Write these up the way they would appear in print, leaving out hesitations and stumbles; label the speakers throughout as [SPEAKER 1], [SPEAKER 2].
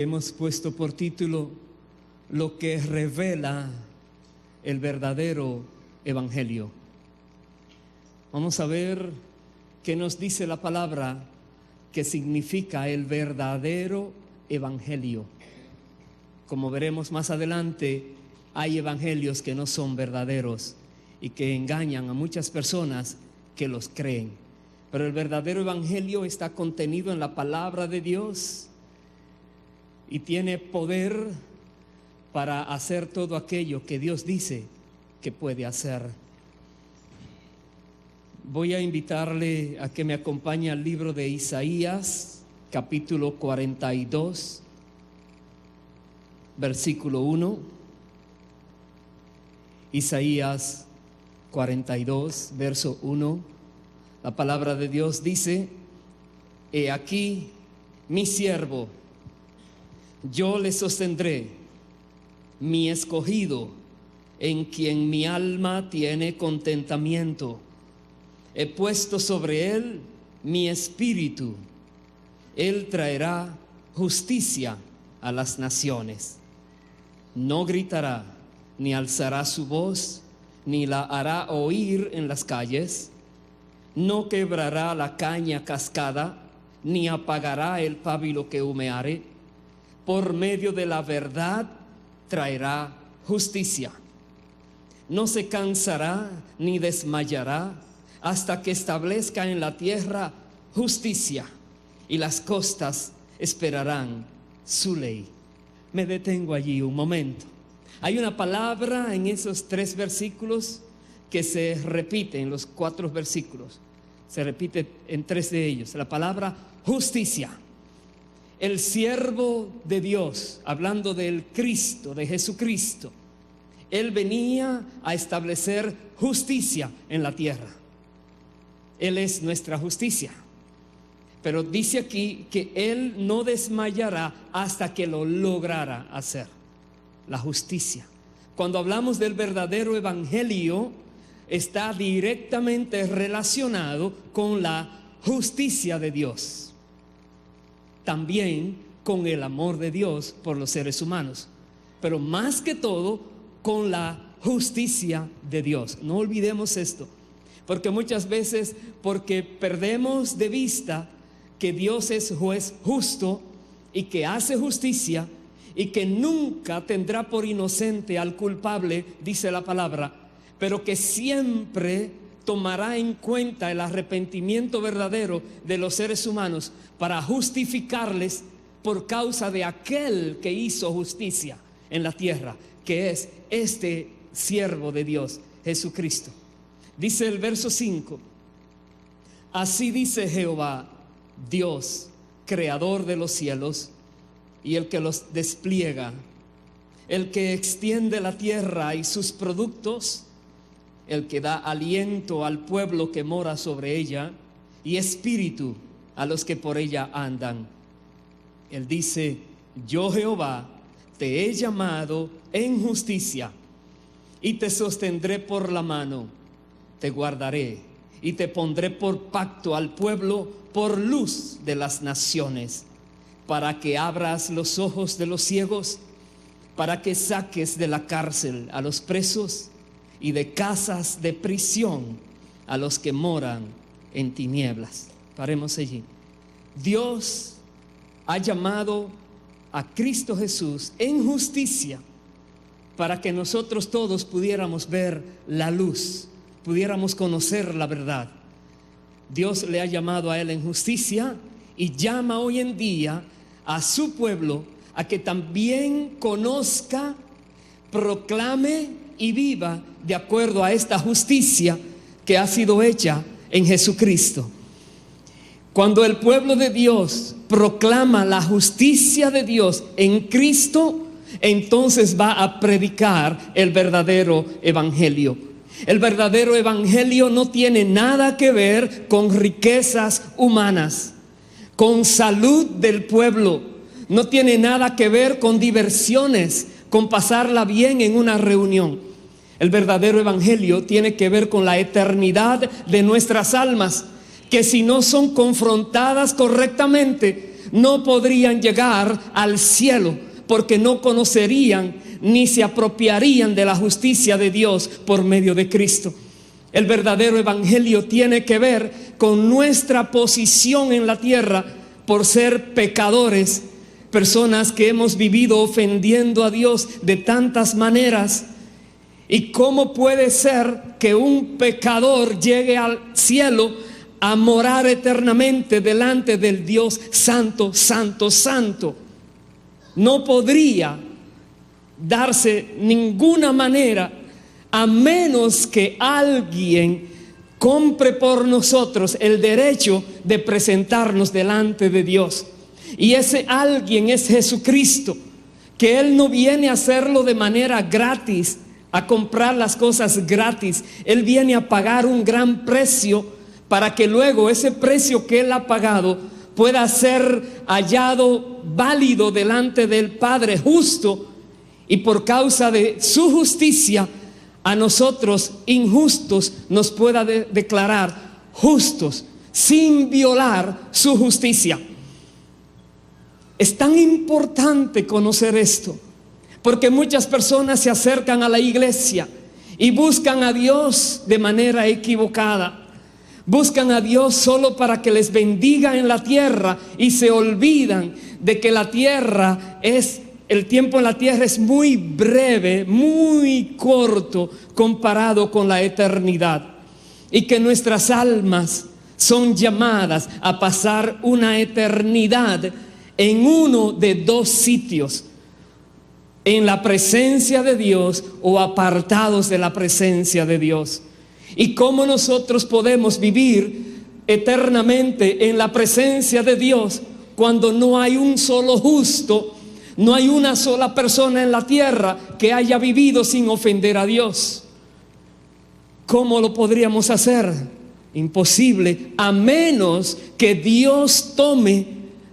[SPEAKER 1] Hemos puesto por título lo que revela el verdadero evangelio. Vamos a ver qué nos dice la palabra que significa el verdadero evangelio. Como veremos más adelante, hay evangelios que no son verdaderos y que engañan a muchas personas que los creen. Pero el verdadero evangelio está contenido en la palabra de Dios y tiene poder para hacer todo aquello que Dios dice que puede hacer. Voy a invitarle a que me acompañe al libro de Isaías, capítulo 42, versículo 1. Isaías 42, verso 1. La palabra de Dios dice: He aquí mi siervo, yo le sostendré, mi escogido, en quien mi alma tiene contentamiento. He puesto sobre él mi espíritu. Él traerá justicia a las naciones. No gritará, ni alzará su voz, ni la hará oír en las calles. No quebrará la caña cascada, ni apagará el pábilo que humeare. Por medio de la verdad traerá justicia. No se cansará ni desmayará hasta que establezca en la tierra justicia, y las costas esperarán su ley. Me detengo allí un momento. Hay una palabra en esos 3 versículos que se repite en los 4 versículos. Se repite en 3 de ellos. La palabra justicia. El siervo de Dios, hablando del Cristo, de Jesucristo, Él venía a establecer justicia en la tierra. Él es nuestra justicia. Pero dice aquí que Él no desmayará hasta que lo lograra hacer, la justicia. Cuando hablamos del verdadero evangelio, está directamente relacionado con la justicia de Dios. También con el amor de Dios por los seres humanos, pero más que todo con la justicia de Dios. No olvidemos esto, porque muchas veces, porque perdemos de vista que Dios es juez justo y que hace justicia y que nunca tendrá por inocente al culpable, dice la palabra, pero que siempre tomará en cuenta el arrepentimiento verdadero de los seres humanos para justificarles por causa de aquel que hizo justicia en la tierra, que es este siervo de Dios, Jesucristo. Dice el verso 5: Así dice Jehová, Dios, creador de los cielos y el que los despliega, el que extiende la tierra y sus productos, el que da aliento al pueblo que mora sobre ella y espíritu a los que por ella andan. Él dice: Yo, Jehová, te he llamado en justicia y te sostendré por la mano, te guardaré y te pondré por pacto al pueblo, por luz de las naciones, para que abras los ojos de los ciegos, para que saques de la cárcel a los presos y de casas de prisión a los que moran en tinieblas. Paremos allí. Dios ha llamado a Cristo Jesús en justicia para que nosotros todos pudiéramos ver la luz, pudiéramos conocer la verdad. Dios le ha llamado a Él en justicia y llama hoy en día a su pueblo a que también conozca, proclame y viva de acuerdo a esta justicia que ha sido hecha en Jesucristo. Cuando el pueblo de Dios proclama la justicia de Dios en Cristo, entonces va a predicar el verdadero evangelio. El verdadero evangelio no tiene nada que ver con riquezas humanas, con salud del pueblo. No tiene nada que ver con diversiones, con pasarla bien en una reunión. El verdadero evangelio tiene que ver con la eternidad de nuestras almas, que si no son confrontadas correctamente, no podrían llegar al cielo porque no conocerían ni se apropiarían de la justicia de Dios por medio de Cristo. El verdadero evangelio tiene que ver con nuestra posición en la tierra por ser pecadores, personas que hemos vivido ofendiendo a Dios de tantas maneras. ¿Y cómo puede ser que un pecador llegue al cielo a morar eternamente delante del Dios santo, santo, santo? No podría darse ninguna manera, a menos que alguien compre por nosotros el derecho de presentarnos delante de Dios. Y ese alguien es Jesucristo, que Él no viene a hacerlo de manera gratis, a comprar las cosas gratis. Él viene a pagar un gran precio para que luego ese precio que Él ha pagado pueda ser hallado válido delante del Padre justo, y por causa de su justicia a nosotros injustos nos pueda declarar justos sin violar su justicia. Es tan importante conocer esto, porque muchas personas se acercan a la iglesia y buscan a Dios de manera equivocada. Buscan a Dios solo para que les bendiga en la tierra y se olvidan de que la tierra el tiempo en la tierra es muy breve, muy corto comparado con la eternidad, y que nuestras almas son llamadas a pasar una eternidad en uno de dos sitios: en la presencia de Dios o apartados de la presencia de Dios. ¿Y cómo nosotros podemos vivir eternamente en la presencia de Dios cuando no hay un solo justo? No hay una sola persona en la tierra que haya vivido sin ofender a Dios. ¿Cómo lo podríamos hacer? Imposible, a menos que Dios tome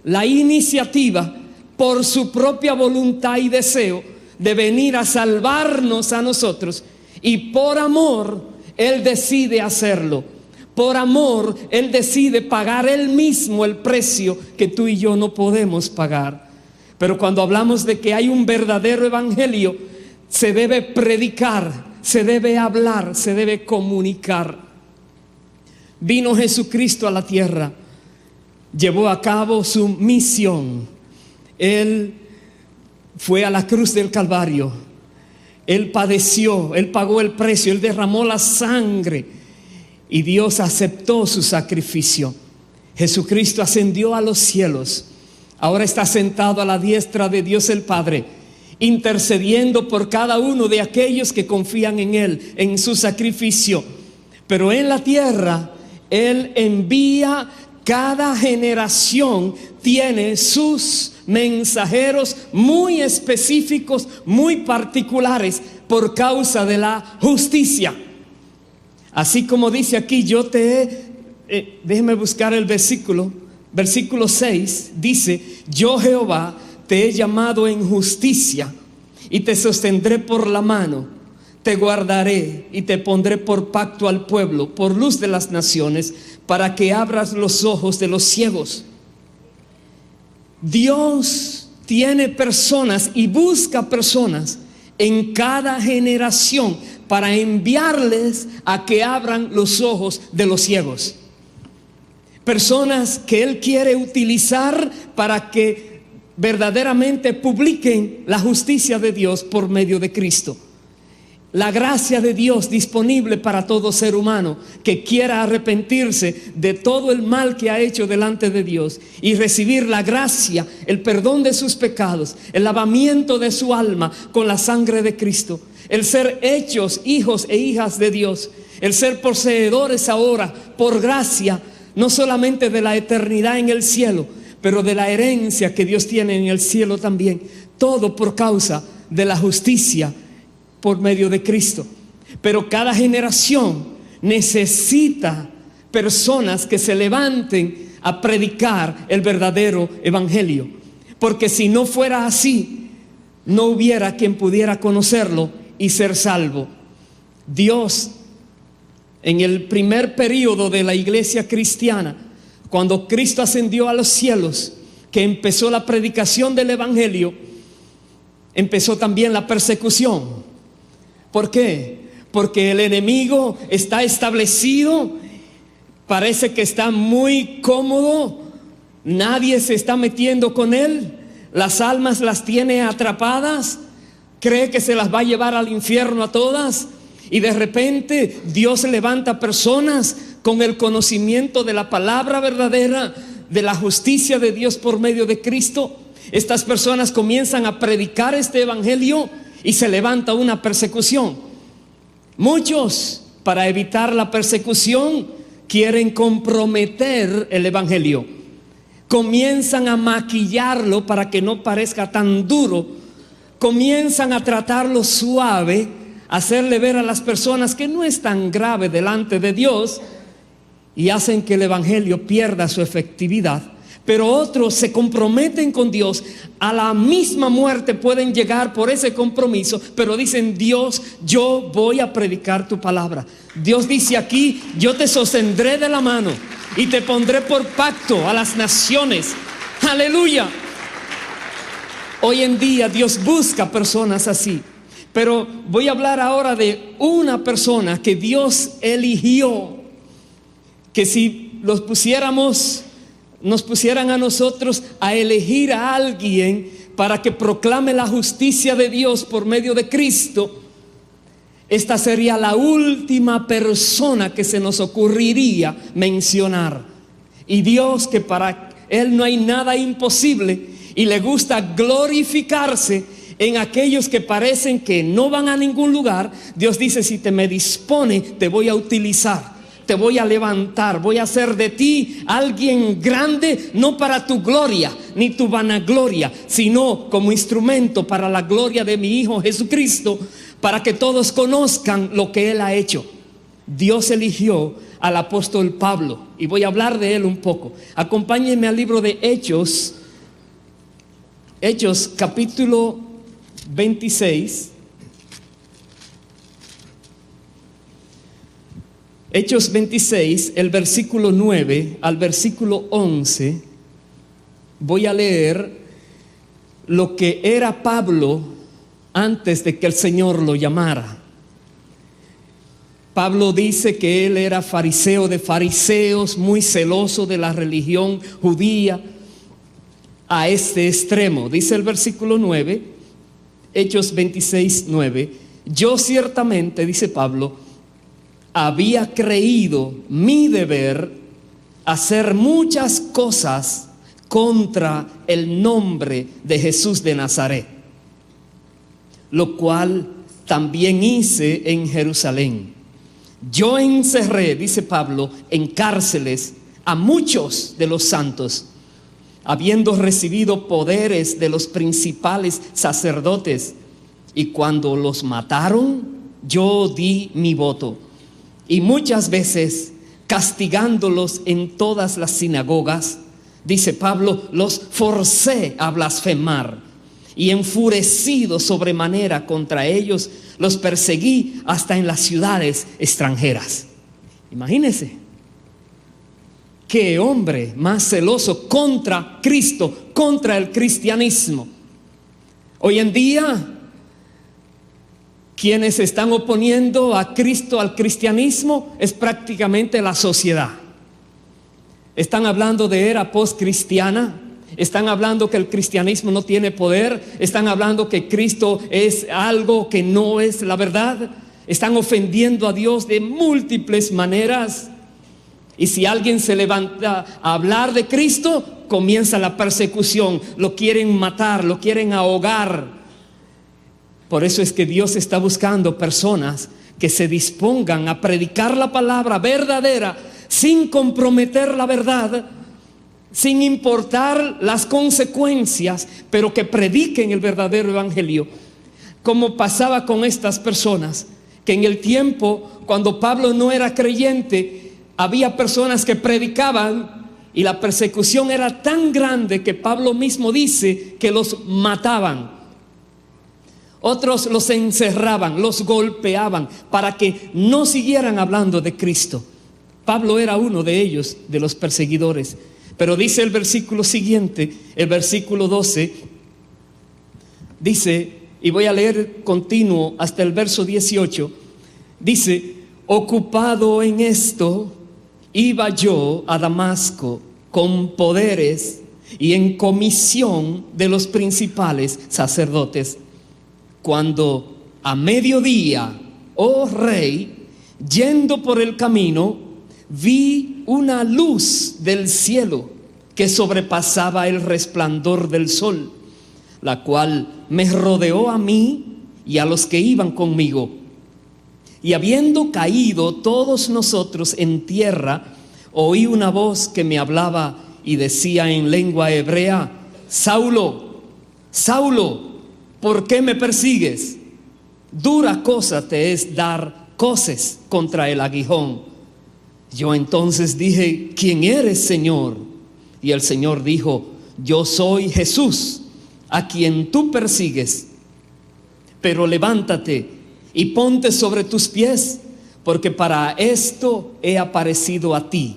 [SPEAKER 1] la iniciativa por su propia voluntad y deseo de venir a salvarnos a nosotros, y por amor Él decide hacerlo. Por amor Él decide pagar Él mismo el precio que tú y yo no podemos pagar. Pero cuando hablamos de que hay un verdadero evangelio, se debe predicar, se debe hablar, se debe comunicar. Vino Jesucristo a la tierra, llevó a cabo su misión. Él fue a la cruz del Calvario, Él padeció, Él pagó el precio, Él derramó la sangre y Dios aceptó su sacrificio. Jesucristo ascendió a los cielos. Ahora está sentado a la diestra de Dios el Padre, intercediendo por cada uno de aquellos que confían en Él, en su sacrificio. Pero en la tierra Él envía, cada generación tiene sus mensajeros muy específicos, muy particulares, por causa de la justicia. Así como dice aquí, déjeme buscar el versículo. Versículo 6 dice: yo Jehová te he llamado en justicia y te sostendré por la mano, te guardaré y te pondré por pacto al pueblo, por luz de las naciones, para que abras los ojos de los ciegos. Dios tiene personas y busca personas en cada generación para enviarles a que abran los ojos de los ciegos. Personas que Él quiere utilizar para que verdaderamente publiquen la justicia de Dios por medio de Cristo. La gracia de Dios disponible para todo ser humano que quiera arrepentirse de todo el mal que ha hecho delante de Dios y recibir la gracia, el perdón de sus pecados, el lavamiento de su alma con la sangre de Cristo, el ser hechos hijos e hijas de Dios, el ser poseedores ahora por gracia, no solamente de la eternidad en el cielo, pero de la herencia que Dios tiene en el cielo también. Todo por causa de la justicia por medio de Cristo. Pero cada generación necesita personas que se levanten a predicar el verdadero evangelio. Porque si no fuera así, no hubiera quien pudiera conocerlo y ser salvo. Dios, en el primer período de la iglesia cristiana, cuando Cristo ascendió a los cielos, que empezó la predicación del evangelio, empezó también la persecución. ¿Por qué? Porque el enemigo está establecido, parece que está muy cómodo, nadie se está metiendo con él, las almas las tiene atrapadas, cree que se las va a llevar al infierno a todas, y de repente Dios levanta personas con el conocimiento de la palabra verdadera, de la justicia de Dios por medio de Cristo. Estas personas comienzan a predicar este evangelio y se levanta una persecución. Muchos, para evitar la persecución, quieren comprometer el evangelio. Comienzan a maquillarlo para que no parezca tan duro. Comienzan a tratarlo suave, hacerle ver a las personas que no es tan grave delante de Dios, y hacen que el evangelio pierda su efectividad. Pero otros se comprometen con Dios, a la misma muerte pueden llegar por ese compromiso, pero dicen: Dios, yo voy a predicar tu palabra. Dios dice aquí: yo te sostendré de la mano y te pondré por pacto a las naciones. Aleluya. Hoy en día Dios busca personas así. Pero voy a hablar ahora de una persona que Dios eligió, que si nos pusieran a nosotros a elegir a alguien para que proclame la justicia de Dios por medio de Cristo, esta sería la última persona que se nos ocurriría mencionar. Y Dios, que para Él no hay nada imposible y le gusta glorificarse en aquellos que parecen que no van a ningún lugar, Dios dice: si te me dispone, te voy a utilizar, te voy a levantar, voy a hacer de ti alguien grande, no para tu gloria ni tu vanagloria, sino como instrumento para la gloria de mi Hijo Jesucristo, para que todos conozcan lo que Él ha hecho. Dios eligió al apóstol Pablo, y voy a hablar de él un poco. Acompáñenme al libro de Hechos capítulo 26. Hechos 26, el versículo 9 al versículo 11. Voy a leer lo que era Pablo antes de que el Señor lo llamara. Pablo dice que él era fariseo de fariseos, muy celoso de la religión judía, a este extremo. Dice el versículo 9, Hechos 26, 9: yo ciertamente, dice Pablo, había creído mi deber hacer muchas cosas contra el nombre de Jesús de Nazaret, lo cual también hice en Jerusalén. Yo encerré, dice Pablo, en cárceles a muchos de los santos, habiendo recibido poderes de los principales sacerdotes, y cuando los mataron, yo di mi voto. Y muchas veces, castigándolos en todas las sinagogas, dice Pablo, los forcé a blasfemar, y enfurecido sobremanera contra ellos, los perseguí hasta en las ciudades extranjeras. Imagínense, qué hombre más celoso contra Cristo, contra el cristianismo. Hoy en día, quienes se están oponiendo a Cristo, al cristianismo, es prácticamente la sociedad. Están hablando de era postcristiana, están hablando que el cristianismo no tiene poder, están hablando que Cristo es algo que no es la verdad, están ofendiendo a Dios de múltiples maneras. Y si alguien se levanta a hablar de Cristo, comienza la persecución, lo quieren matar, lo quieren ahogar. Por eso es que Dios está buscando personas que se dispongan a predicar la palabra verdadera sin comprometer la verdad, sin importar las consecuencias, pero que prediquen el verdadero evangelio. Como pasaba con estas personas, que en el tiempo cuando Pablo no era creyente, había personas que predicaban y la persecución era tan grande que Pablo mismo dice que los mataban. Otros los encerraban, los golpeaban para que no siguieran hablando de Cristo. Pablo era uno de ellos, de los perseguidores. Pero dice el versículo siguiente, el versículo 12, dice, y voy a leer continuo hasta el verso 18, dice: ocupado en esto, iba yo a Damasco con poderes y en comisión de los principales sacerdotes, cuando a mediodía, oh rey, yendo por el camino, vi una luz del cielo que sobrepasaba el resplandor del sol, la cual me rodeó a mí y a los que iban conmigo. Y habiendo caído todos nosotros en tierra, oí una voz que me hablaba y decía en lengua hebrea: Saulo, Saulo, ¿por qué me persigues? Dura cosa te es dar coces contra el aguijón. Yo entonces dije: ¿quién eres, Señor? Y el Señor dijo: yo soy Jesús, a quien tú persigues. Pero levántate y ponte sobre tus pies, porque para esto he aparecido a ti,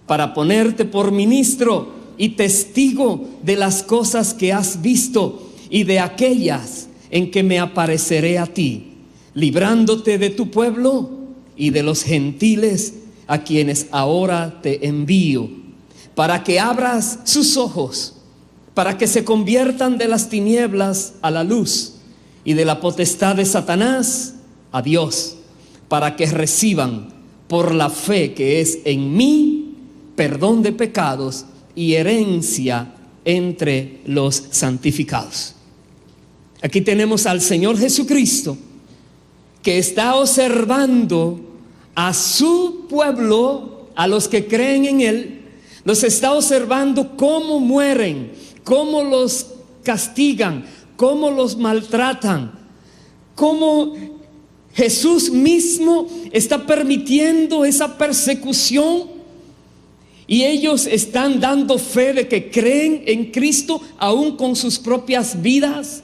[SPEAKER 1] para ponerte por ministro y testigo de las cosas que has visto y de aquellas en que me apareceré a ti, librándote de tu pueblo y de los gentiles a quienes ahora te envío, para que abras sus ojos, para que se conviertan de las tinieblas a la luz y de la potestad de Satanás a Dios, para que reciban por la fe que es en mí perdón de pecados y herencia entre los santificados. Aquí tenemos al Señor Jesucristo, que está observando a su pueblo, a los que creen en Él, los está observando cómo mueren, cómo los castigan, cómo los maltratan, cómo Jesús mismo está permitiendo esa persecución, y ellos están dando fe de que creen en Cristo aún con sus propias vidas.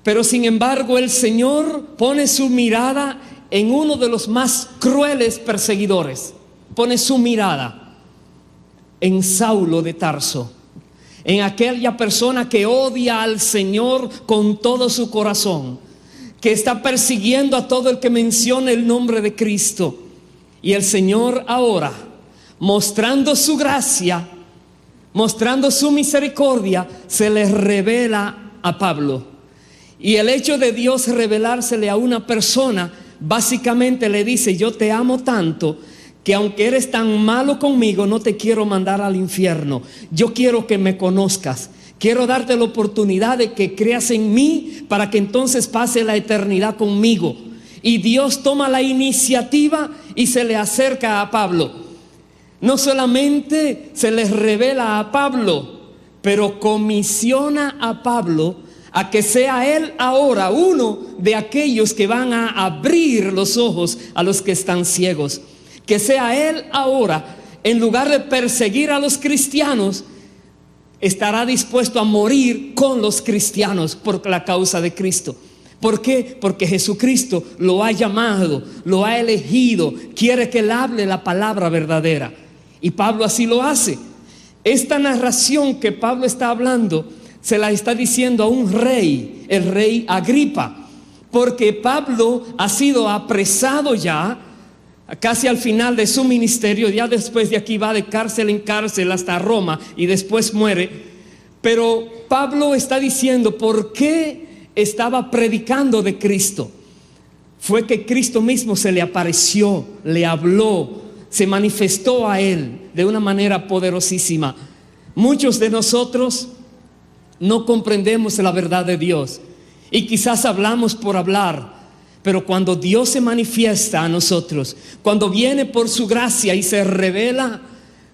[SPEAKER 1] Pero sin embargo el Señor pone su mirada en uno de los más crueles perseguidores. Pone su mirada en Saulo de Tarso, en aquella persona que odia al Señor con todo su corazón, que está persiguiendo a todo el que menciona el nombre de Cristo. Y el Señor ahora, mostrando su gracia, mostrando su misericordia, se le revela a Pablo. Y el hecho de Dios revelársele a una persona, básicamente le dice: yo te amo tanto que aunque eres tan malo conmigo, no te quiero mandar al infierno. Yo quiero que me conozcas. Quiero darte la oportunidad de que creas en mí para que entonces pase la eternidad conmigo. Y Dios toma la iniciativa y se le acerca a Pablo. No solamente se les revela a Pablo, pero comisiona a Pablo a que sea él ahora uno de aquellos que van a abrir los ojos a los que están ciegos. Que sea él ahora, en lugar de perseguir a los cristianos, estará dispuesto a morir con los cristianos por la causa de Cristo. ¿Por qué? Porque Jesucristo lo ha llamado, lo ha elegido, quiere que él hable la palabra verdadera. Y Pablo así lo hace. Esta narración que Pablo está hablando se la está diciendo a un rey, el rey Agripa, porque Pablo ha sido apresado ya casi al final de su ministerio. Ya después de aquí va de cárcel en cárcel hasta Roma y después muere. Pero Pablo está diciendo por qué estaba predicando de Cristo. Fue que Cristo mismo se le apareció, le habló, se manifestó a él de una manera poderosísima. Muchos de nosotros no comprendemos la verdad de Dios y quizás hablamos por hablar, pero cuando Dios se manifiesta a nosotros, cuando viene por su gracia y se revela,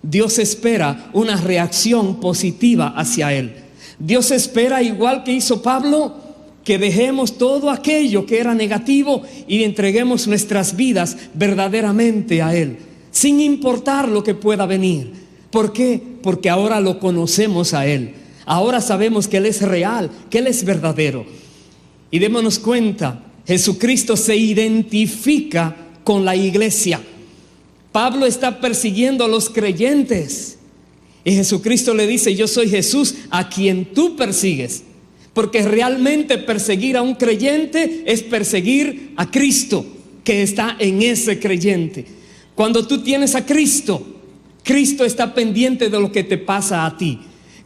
[SPEAKER 1] Dios espera una reacción positiva hacia él. Dios espera, igual que hizo Pablo, que dejemos todo aquello que era negativo y entreguemos nuestras vidas verdaderamente a él, sin importar lo que pueda venir. ¿Por qué? Porque ahora lo conocemos a él. Ahora sabemos que él es real, que él es verdadero. Y démonos cuenta, Jesucristo se identifica con la iglesia. Pablo está persiguiendo a los creyentes, Y Jesucristo le dice: yo soy Jesús a quien tú persigues. Porque realmente perseguir a un creyente es perseguir a Cristo que está en ese creyente. Cuando tú tienes a Cristo, Cristo está pendiente de lo que te pasa a ti.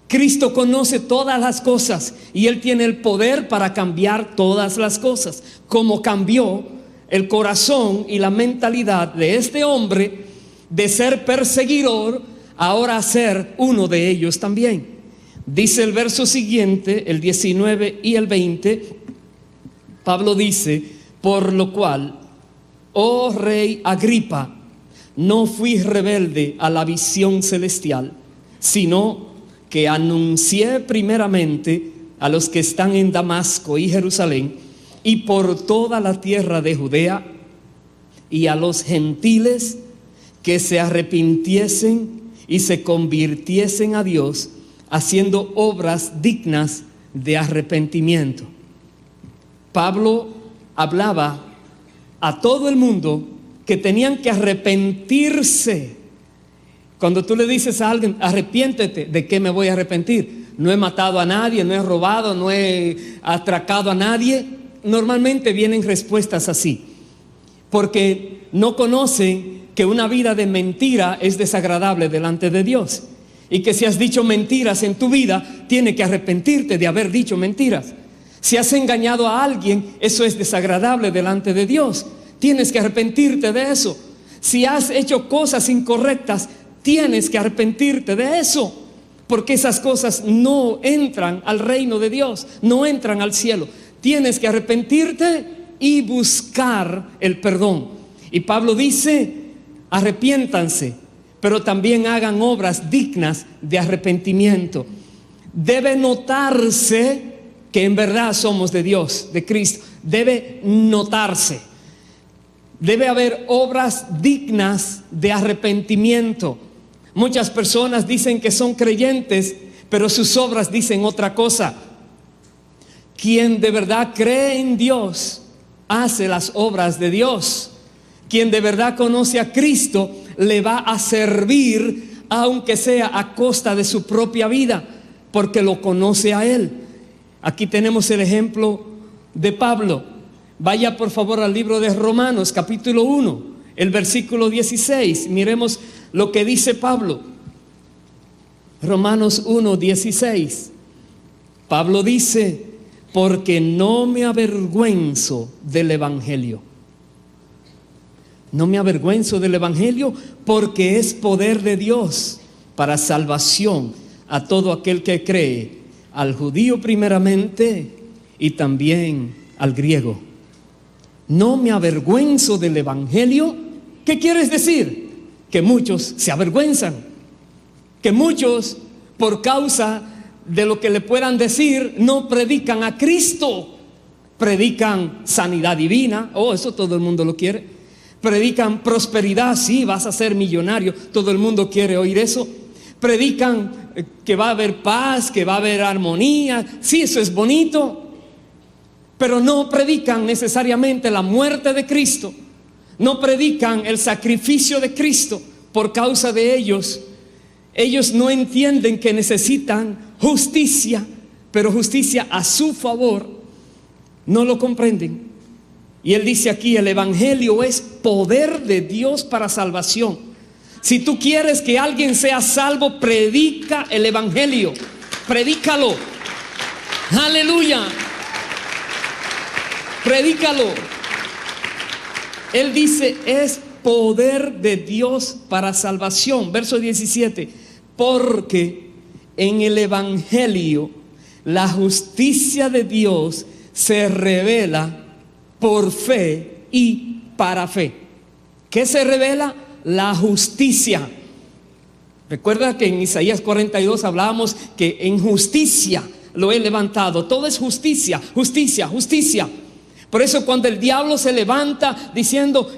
[SPEAKER 1] Cristo conoce todas las cosas y Él tiene el poder para cambiar todas las cosas. Como cambió el corazón y la mentalidad de este hombre de ser perseguidor, ahora a ser uno de ellos también. Dice el verso siguiente, el 19 y el 20, Pablo dice: por lo cual, oh rey Agripa, no fui rebelde a la visión celestial, sino que anuncié primeramente a los que están en Damasco y Jerusalén y por toda la tierra de Judea, y a los gentiles que se arrepintiesen y se convirtiesen a Dios, haciendo obras dignas de arrepentimiento. Pablo hablaba a todo el mundo que tenían que arrepentirse. Cuando tú le dices a alguien: arrepiéntete, ¿de qué me voy a arrepentir? No he matado a nadie, no he robado, no he atracado a nadie. Normalmente vienen respuestas así, porque no conocen que una vida de mentira es desagradable delante de Dios, y que si has dicho mentiras en tu vida, tienes que arrepentirte de haber dicho mentiras. Si has engañado a alguien, eso es desagradable delante de Dios, tienes que arrepentirte de eso. Si has hecho cosas incorrectas, tienes que arrepentirte de eso, porque esas cosas no entran al reino de Dios, no entran al cielo. Tienes que arrepentirte y buscar el perdón. Y Pablo dice: arrepiéntanse, pero también hagan obras dignas de arrepentimiento. Debe notarse que en verdad somos de Dios, de Cristo. Debe notarse. Debe haber obras dignas de arrepentimiento. Muchas personas dicen que son creyentes, pero sus obras dicen otra cosa. Quien de verdad cree en Dios hace las obras de Dios. Quien de verdad conoce a Cristo le va a servir, aunque sea a costa de su propia vida, porque lo conoce a Él. Aquí tenemos el ejemplo de Pablo. Vaya por favor al libro de Romanos, capítulo 1, el versículo 16. Miremos lo que dice Pablo. Romanos 1, 16. Pablo dice: porque no me avergüenzo del evangelio. No me avergüenzo del evangelio, porque es poder de Dios para salvación a todo aquel que cree, al judío primeramente y también al griego. No me avergüenzo del evangelio. ¿Qué quieres decir? Que muchos se avergüenzan, que muchos, por causa de lo que le puedan decir, no predican a Cristo. Predican sanidad divina, eso todo el mundo lo quiere. Predican prosperidad, sí, vas a ser millonario, todo el mundo quiere oír eso. Predican que va a haber paz, que va a haber armonía, sí, eso es bonito. Pero no predican necesariamente la muerte de Cristo. No predican el sacrificio de Cristo. Por causa de ellos no entienden que necesitan justicia, pero justicia a su favor. No lo comprenden. Y él dice aquí: el evangelio es poder de Dios para salvación. Si tú quieres que alguien sea salvo, predica el evangelio. Predícalo. Aleluya. Predícalo. Él dice: es poder de Dios para salvación. Verso 17. Porque en el evangelio la justicia de Dios se revela por fe y para fe. ¿Qué se revela? La justicia. Recuerda que en Isaías 42 hablábamos que en justicia lo he levantado. Todo es justicia, justicia, justicia. Por eso cuando el diablo se levanta diciendo: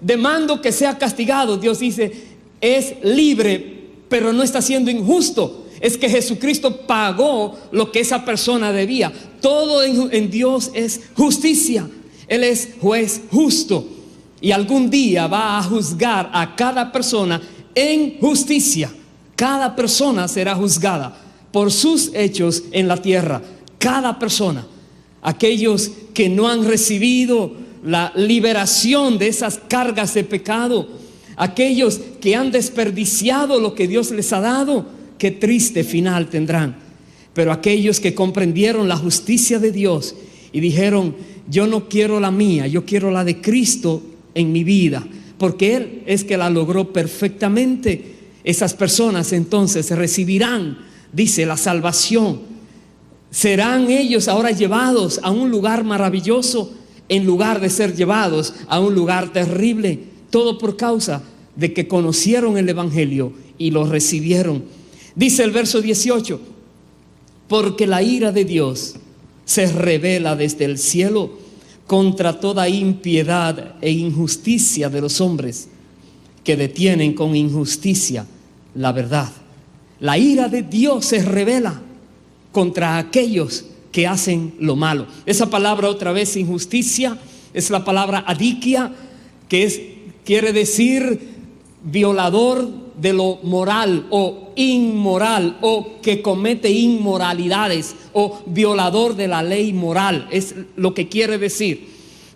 [SPEAKER 1] demando que sea castigado, Dios dice: es libre, pero no está siendo injusto. Es que Jesucristo pagó lo que esa persona debía. Todo en Dios es justicia. Él es juez justo, y algún día va a juzgar a cada persona en justicia. Cada persona será juzgada por sus hechos en la tierra. Cada persona. Aquellos que no han recibido la liberación de esas cargas de pecado, aquellos que han desperdiciado lo que Dios les ha dado, qué triste final tendrán. Pero aquellos que comprendieron la justicia de Dios y dijeron: yo no quiero la mía, yo quiero la de Cristo en mi vida, porque Él es que la logró perfectamente. Esas personas entonces recibirán, dice, la salvación. Serán ellos ahora llevados a un lugar maravilloso en lugar de ser llevados a un lugar terrible. Todo por causa de que conocieron el Evangelio y lo recibieron. Dice el verso 18: porque la ira de Dios se revela desde el cielo contra toda impiedad e injusticia de los hombres que detienen con injusticia la verdad. La ira de Dios se revela contra aquellos que hacen lo malo. Esa palabra, otra vez, injusticia, es la palabra adikia, que quiere decir violador de lo moral o inmoral, o que comete inmoralidades, o violador de la ley moral. Es lo que quiere decir.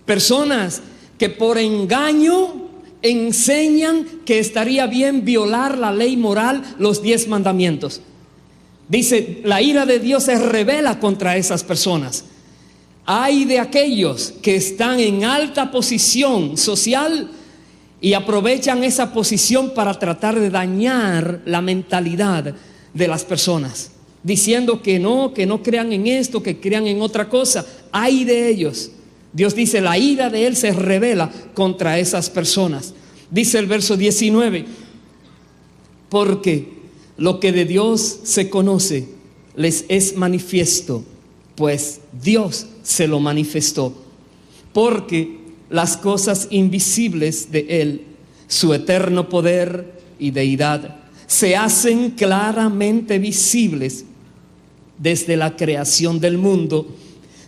[SPEAKER 1] Personas que por engaño enseñan que estaría bien violar la ley moral, los 10 mandamientos. Dice, la ira de Dios se revela contra esas personas. Hay de aquellos que están en alta posición social y aprovechan esa posición para tratar de dañar la mentalidad de las personas, diciendo que no crean en esto, que crean en otra cosa. Hay de ellos. Dios dice, la ira de Él se revela contra esas personas. Dice el verso 19: porque lo que de Dios se conoce les es manifiesto, pues Dios se lo manifestó. Porque las cosas invisibles de Él, su eterno poder y deidad, se hacen claramente visibles desde la creación del mundo,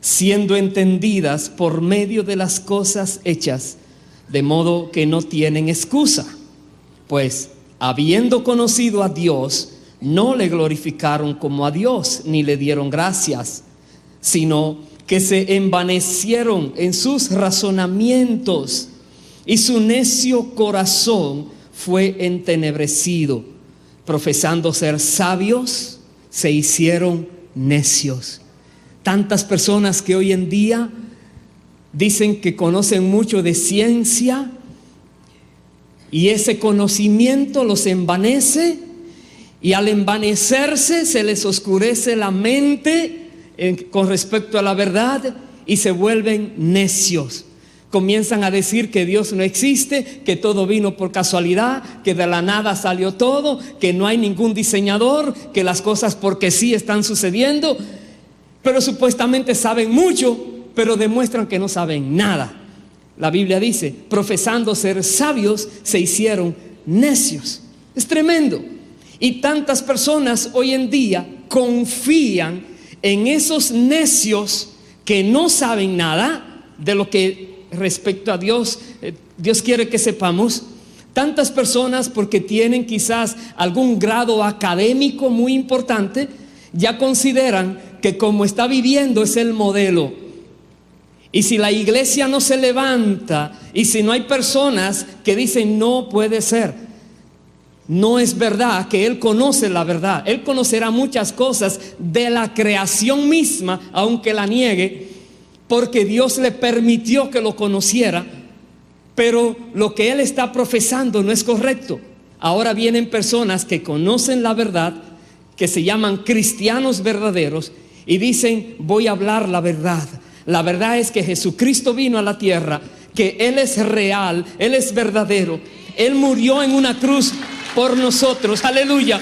[SPEAKER 1] siendo entendidas por medio de las cosas hechas, de modo que no tienen excusa. Pues habiendo conocido a Dios, no le glorificaron como a Dios, ni le dieron gracias, sino que se envanecieron en sus razonamientos, y su necio corazón fue entenebrecido. Profesando ser sabios, se hicieron necios. Tantas personas que hoy en día dicen que conocen mucho de ciencia, y ese conocimiento los envanece, y al envanecerse se les oscurece la mente con respecto a la verdad, y se vuelven necios. Comienzan a decir que Dios no existe, que todo vino por casualidad, que de la nada salió todo, que no hay ningún diseñador, que las cosas porque sí están sucediendo. Pero supuestamente saben mucho, pero demuestran que no saben nada. La Biblia dice, profesando ser sabios, se hicieron necios. Es tremendo. Y tantas personas hoy en día confían en esos necios que no saben nada de lo que respecto a Dios, Dios quiere que sepamos. Tantas personas, porque tienen quizás algún grado académico muy importante, ya consideran que como está viviendo es el modelo. Y si la iglesia no se levanta, y si no hay personas que dicen no puede ser, no es verdad que Él conoce la verdad. Él conocerá muchas cosas de la creación misma, aunque la niegue, porque Dios le permitió que lo conociera. Pero lo que Él está profesando no es correcto. Ahora vienen personas que conocen la verdad, que se llaman cristianos verdaderos, y dicen voy a hablar la verdad. La verdad es que Jesucristo vino a la tierra, que Él es real, Él es verdadero. Él murió en una cruz por nosotros. Aleluya.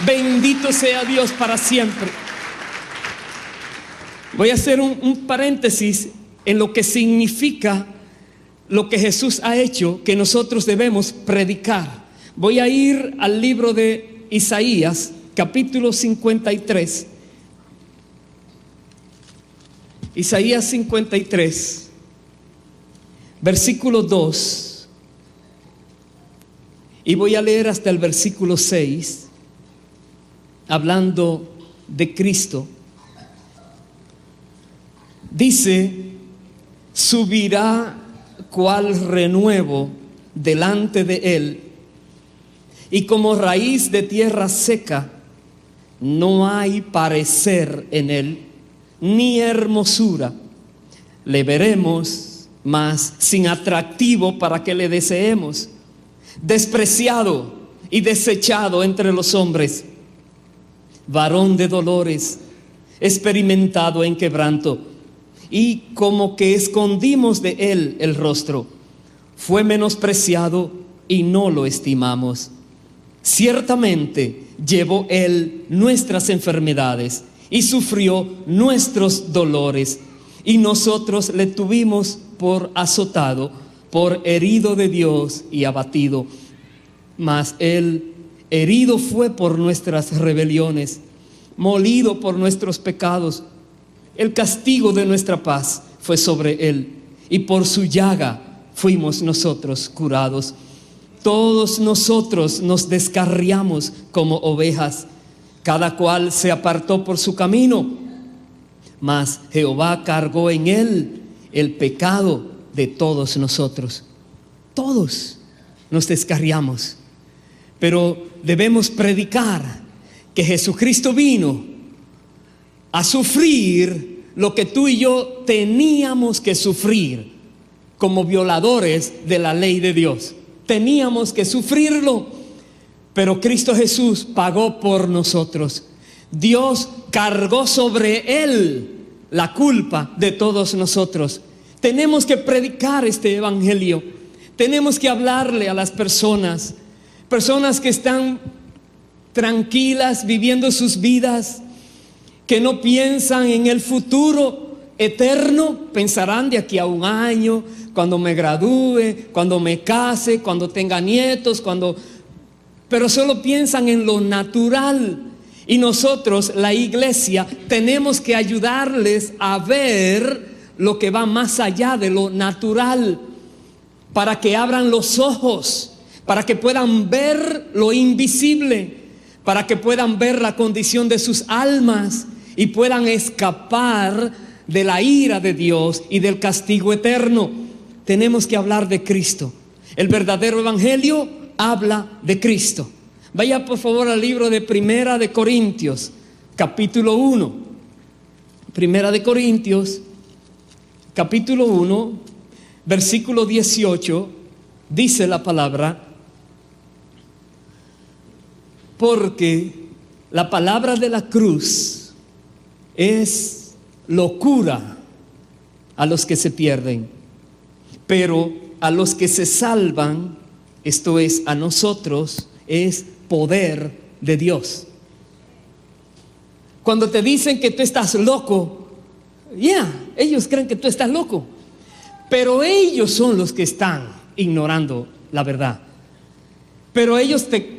[SPEAKER 1] Bendito sea Dios para siempre. Voy a hacer un paréntesis en lo que significa lo que Jesús ha hecho, que nosotros debemos predicar. Voy a ir al libro de Isaías, capítulo 53. Isaías 53, versículo 2. Y voy a leer hasta el versículo 6, hablando de Cristo. Dice: subirá cual renuevo delante de él, y como raíz de tierra seca, no hay parecer en él, ni hermosura. Le veremos, mas sin atractivo para que le deseemos. Despreciado y desechado entre los hombres, varón de dolores, experimentado en quebranto, y como que escondimos de él el rostro. Fue menospreciado y no lo estimamos. Ciertamente llevó él nuestras enfermedades y sufrió nuestros dolores, y nosotros le tuvimos por azotado, por herido de Dios y abatido. Mas él herido fue por nuestras rebeliones, molido por nuestros pecados. El castigo de nuestra paz fue sobre él, y por su llaga fuimos nosotros curados. Todos nosotros nos descarriamos como ovejas, cada cual se apartó por su camino, mas Jehová cargó en él el pecado de todos nosotros. Todos nos descarriamos, pero debemos predicar que Jesucristo vino a sufrir lo que tú y yo teníamos que sufrir como violadores de la ley de Dios. Teníamos que sufrirlo, pero Cristo Jesús pagó por nosotros. Dios cargó sobre él la culpa de todos nosotros. Tenemos que predicar este evangelio. Tenemos que hablarle a las personas que están tranquilas viviendo sus vidas, que no piensan en el futuro eterno. Pensarán de aquí a un año, cuando me gradúe, cuando me case, cuando tenga nietos, pero solo piensan en lo natural. Y nosotros, la iglesia, tenemos que ayudarles a ver lo que va más allá de lo natural, para que abran los ojos, para que puedan ver lo invisible, para que puedan ver la condición de sus almas y puedan escapar de la ira de Dios y del castigo eterno. Tenemos que hablar de Cristo. El verdadero evangelio habla de Cristo. Vaya por favor al libro de Primera de Corintios, capítulo 1. Primera de Corintios, capítulo 1, versículo 18, dice la palabra: porque la palabra de la cruz es locura a los que se pierden, pero a los que se salvan, esto es, a nosotros, es poder de Dios. Cuando te dicen que tú estás loco, ellos creen que tú estás loco, pero ellos son los que están ignorando la verdad. Pero ellos te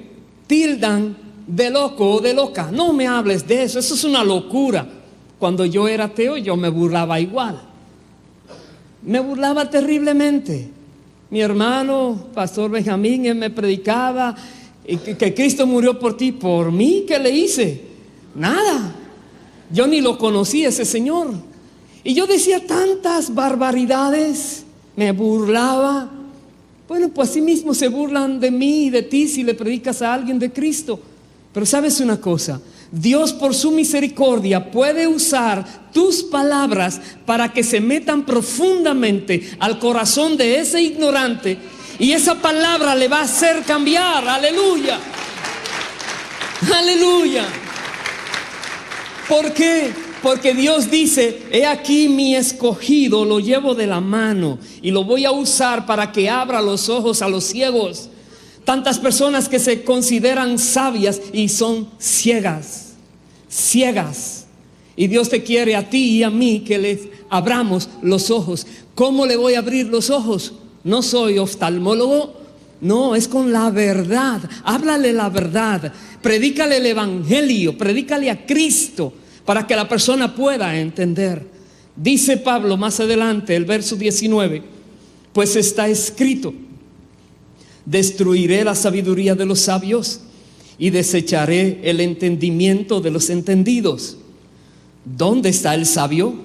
[SPEAKER 1] tildan de loco o de loca. No me hables de eso, eso es una locura. Cuando yo era ateo, yo me burlaba igual. Me burlaba terriblemente. Mi hermano, Pastor Benjamín, él me predicaba que Cristo murió por ti. ¿Por mí? ¿Qué le hice? Nada. Yo ni lo conocí ese Señor. Y yo decía tantas barbaridades, me burlaba. Bueno, pues así mismo se burlan de mí y de ti si le predicas a alguien de Cristo. Pero ¿sabes una cosa? Dios, por su misericordia, puede usar tus palabras para que se metan profundamente al corazón de ese ignorante, y esa palabra le va a hacer cambiar. Aleluya, aleluya. ¿Por qué? Porque Dios dice: he aquí mi escogido, lo llevo de la mano y lo voy a usar para que abra los ojos a los ciegos. Tantas personas que se consideran sabias y son ciegas. Y Dios te quiere a ti y a mí que les abramos los ojos. ¿Cómo le voy a abrir los ojos? No soy oftalmólogo, no, es con la verdad. Háblale la verdad, predícale el evangelio, predícale a Cristo, para que la persona pueda entender. Dice Pablo más adelante, el verso 19: pues está escrito: Destruiré la sabiduría de los sabios y desecharé el entendimiento de los entendidos. ¿Dónde está el sabio?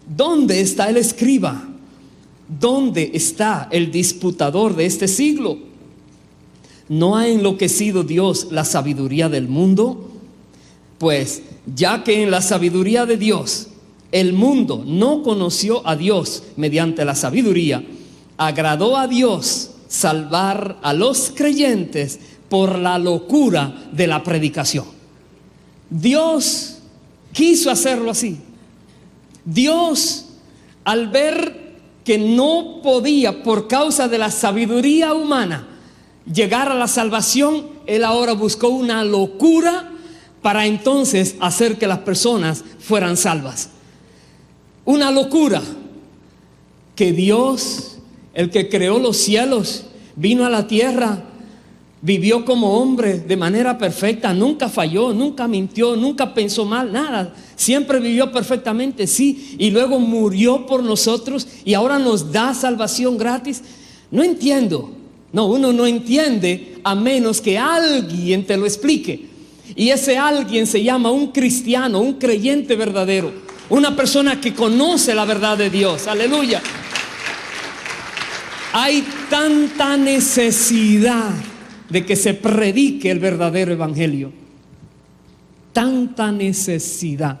[SPEAKER 1] ¿Dónde está el escriba? ¿Dónde está el disputador de este siglo? ¿No ha enloquecido Dios la sabiduría del mundo? Pues ya que en la sabiduría de Dios el mundo no conoció a Dios mediante la sabiduría, agradó a Dios salvar a los creyentes por la locura de la predicación. Dios quiso hacerlo así. Dios, al ver que no podía por causa de la sabiduría humana llegar a la salvación, Él ahora buscó una locura para entonces hacer que las personas fueran salvas. Una locura que Dios, el que creó los cielos, vino a la tierra, vivió como hombre de manera perfecta, nunca falló, nunca mintió, nunca pensó mal, nada. Siempre vivió perfectamente, sí, y luego murió por nosotros y ahora nos da salvación gratis. No entiendo. No, uno no entiende a menos que alguien te lo explique. Y ese alguien se llama un cristiano, un creyente verdadero, una persona que conoce la verdad de Dios. Aleluya. Hay tanta necesidad de que se predique el verdadero evangelio. Tanta necesidad.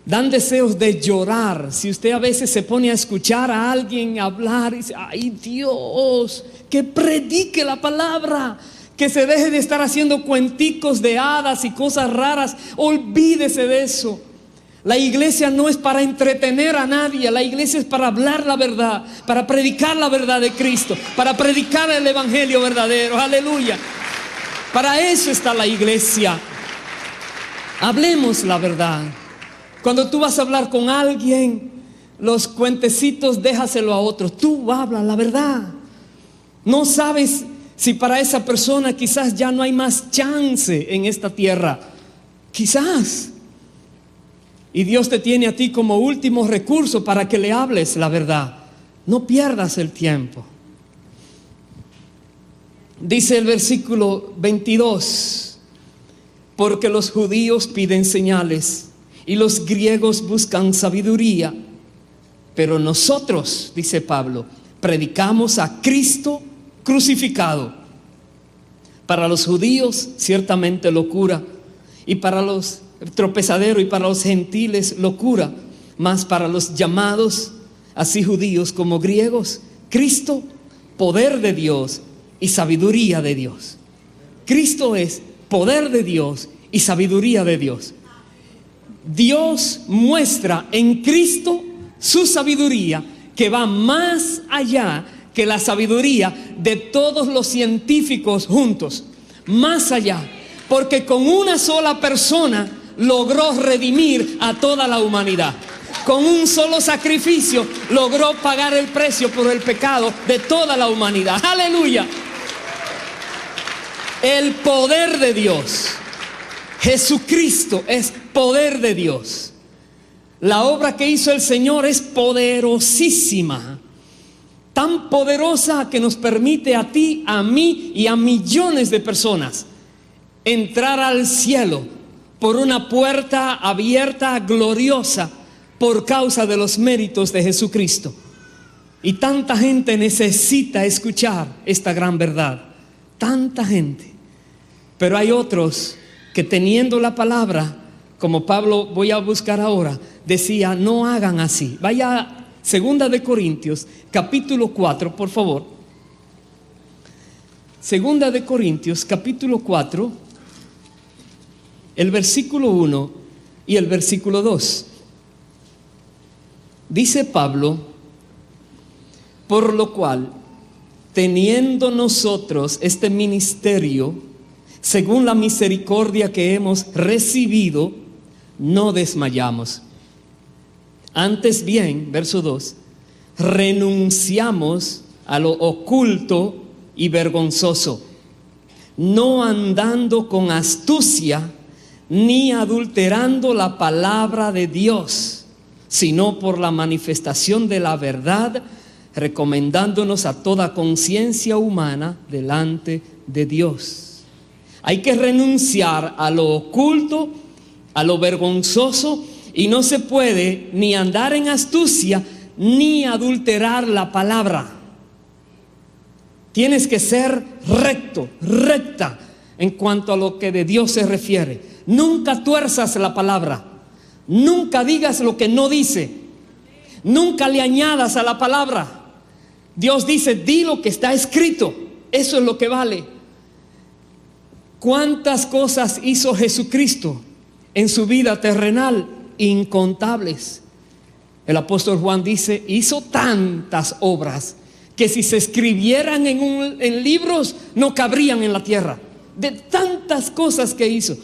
[SPEAKER 1] Dan deseos de llorar. Si usted a veces se pone a escuchar a alguien hablar y dice: ay Dios, que predique la palabra, que se deje de estar haciendo cuenticos de hadas y cosas raras. Olvídese de eso. La iglesia no es para entretener a nadie. La iglesia es para hablar la verdad, para predicar la verdad de Cristo, para predicar el evangelio verdadero. Aleluya. Para eso está la iglesia. Hablemos la verdad. Cuando tú vas a hablar con alguien, los cuentecitos déjaselo a otros. Tú habla la verdad. No sabes si para esa persona quizás ya no hay más chance en esta tierra. Quizás. Y Dios te tiene a ti como último recurso para que le hables la verdad. No pierdas el tiempo. Dice el versículo 22: porque los judíos piden señales y los griegos buscan sabiduría, pero nosotros, dice Pablo, predicamos a Cristo crucificado. Para los judíos ciertamente locura, y para los tropezadero, y para los gentiles locura, mas para los llamados, así judíos como griegos, Cristo, poder de Dios y sabiduría de Dios. Cristo es poder de Dios y sabiduría de Dios. Dios muestra en Cristo su sabiduría, que va más allá que la sabiduría de todos los científicos juntos. Más allá, porque con una sola persona logró redimir a toda la humanidad. Con un solo sacrificio logró pagar el precio por el pecado de toda la humanidad. Aleluya. El poder de Dios. Jesucristo es poder de Dios. La obra que hizo el Señor es poderosísima. Tan poderosa que nos permite a ti, a mí y a millones de personas entrar al cielo por una puerta abierta, gloriosa, por causa de los méritos de Jesucristo. Y tanta gente necesita escuchar esta gran verdad. Tanta gente. Pero hay otros que, teniendo la palabra, como Pablo, voy a buscar ahora, decía: no hagan así. Vaya a 2 de Corintios, capítulo 4, por favor. 2 de Corintios, capítulo 4. El versículo 1 y el versículo 2. Dice Pablo: por lo cual, teniendo nosotros este ministerio, según la misericordia que hemos recibido, no desmayamos. Antes bien, verso 2, renunciamos a lo oculto y vergonzoso, no andando con astucia, ni adulterando la palabra de Dios, sino por la manifestación de la verdad, recomendándonos a toda conciencia humana delante de Dios. Hay que renunciar a lo oculto, a lo vergonzoso, y no se puede ni andar en astucia ni adulterar la palabra. Tienes que ser recto, recta en cuanto a lo que de Dios se refiere. Nunca tuerzas la palabra, nunca digas lo que no dice, nunca le añadas a la palabra. Dios dice, di lo que está escrito, eso es lo que vale. ¿Cuántas cosas hizo Jesucristo en su vida terrenal? Incontables. El apóstol Juan dice, hizo tantas obras que si se escribieran en libros no cabrían en la tierra. De tantas cosas que hizo.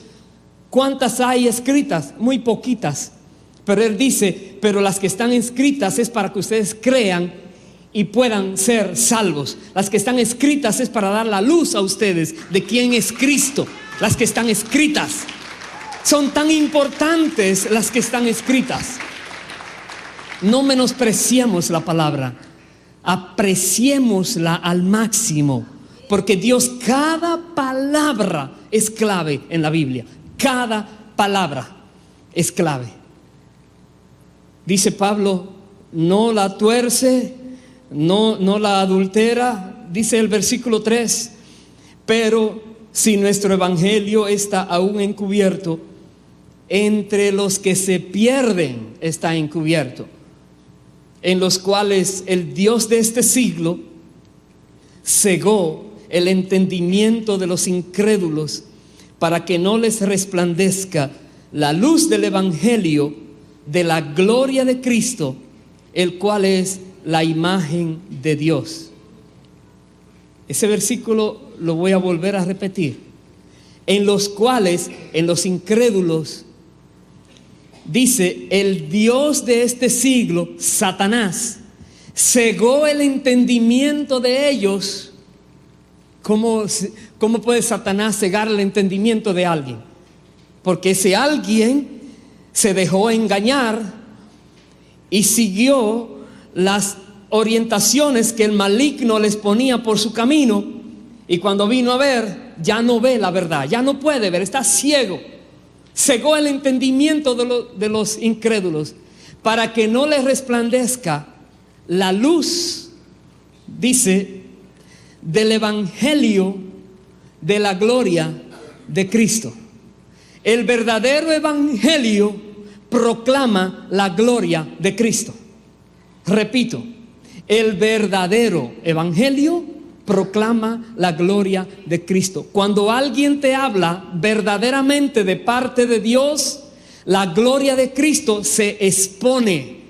[SPEAKER 1] ¿Cuántas hay escritas? Muy poquitas. Pero él dice, pero las que están escritas es para que ustedes crean y puedan ser salvos. Las que están escritas es para dar la luz a ustedes de quién es Cristo. Las que están escritas son tan importantes, las que están escritas. No menospreciemos la palabra, apreciémosla al máximo, porque Dios, cada palabra es clave en la Biblia. Cada palabra es clave. Dice Pablo, no la tuerce, no la adultera. Dice el versículo 3, pero si nuestro evangelio está aún encubierto, entre los que se pierden está encubierto, en los cuales el Dios de este siglo cegó el entendimiento de los incrédulos, para que no les resplandezca la luz del evangelio de la gloria de Cristo, el cual es la imagen de Dios. Ese versículo lo voy a volver a repetir. En los cuales, en los incrédulos, dice, el Dios de este siglo, Satanás, cegó el entendimiento de ellos. ¿Cómo puede Satanás cegar el entendimiento de alguien? Porque ese alguien se dejó engañar y siguió las orientaciones que el maligno les ponía por su camino, y cuando vino a ver, ya no ve la verdad, ya no puede ver, está ciego. Cegó el entendimiento de los incrédulos, para que no les resplandezca la luz, dice, del evangelio de la gloria de Cristo. El verdadero evangelio proclama la gloria de Cristo. Repito, el verdadero evangelio proclama la gloria de Cristo. Cuando alguien te habla verdaderamente de parte de Dios, la gloria de Cristo se expone,